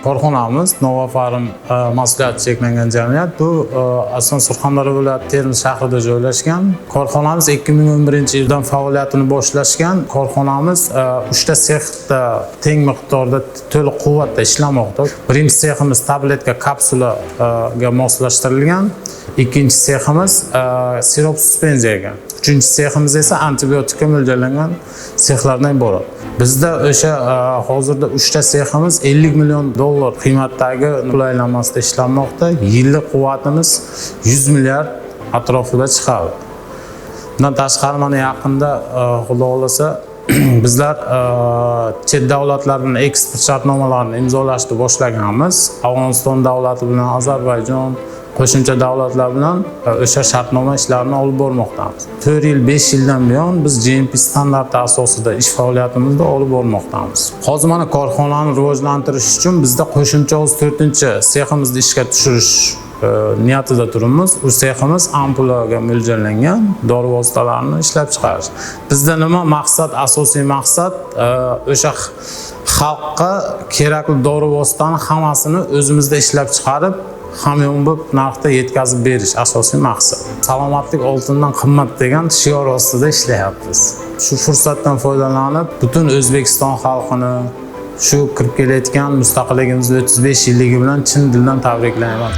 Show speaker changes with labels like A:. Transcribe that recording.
A: korxonamiz Nova Farm mas'uliyati cheklangan jamiyat. Bu asosan Surxondaryo viloyati Termiz shahrida joylashgan. Korxonamiz 2011-yildan faoliyatini boshlashgan. Korxonamiz 3 ta sexda teng miqdorda to'liq quvvatda ishlamoqda. Birinchi seximiz tabletka kapsulaga moslashtirilgan. Ikkinchi seximiz sirop suspenziyaga. Uchinchi seximiz esa antibiotikga mo'ljallangan sexlardan iborat. Bizda o'sha hozirda 3 ta seximiz $50 million qiymatdagi qulaylanmasida ishlanmoqda. Yillik quvvatimiz 100 milliard atrofida chiqadi. Bundan tashqari mana yaqinda xudo xolasa bizlar chet davlatlar bilan eksport shartnomalarini imzolashni boshlaganmiz. Afg'oniston davlati bilan Ozarbayjon qo'shimcha davlatlar bilan o'sha shartnoma ishlarini olib bormoqdamiz. 4 yil, 5 yildan buyon biz GMP standarti asosida ish faoliyatimizni olib bormoqdamiz. Hozir mana korxonani rivojlantirish uchun bizda qo'shimcha 4-seximizni ishga tushirish niyatida turibmiz. U seximiz ampulaga mo'ljallangan dori vositalarini ishlab chiqarish. Bizda nima maqsad, asosiy maqsad o'sha xalqqa kerakli dori vositani hammasini o'zimizda ishlab chiqarib hamyonbop narxda yetkazib berish asosiy maqsad. Salomatlik oltindan qimmat degan shior ostida ishlayapmiz. Shu fursatdan foydalanib, butun O'zbekiston xalqini shu kirib kelayotgan mustaqilligimizning 35 yilligi bilan chin dildan tabriklayman.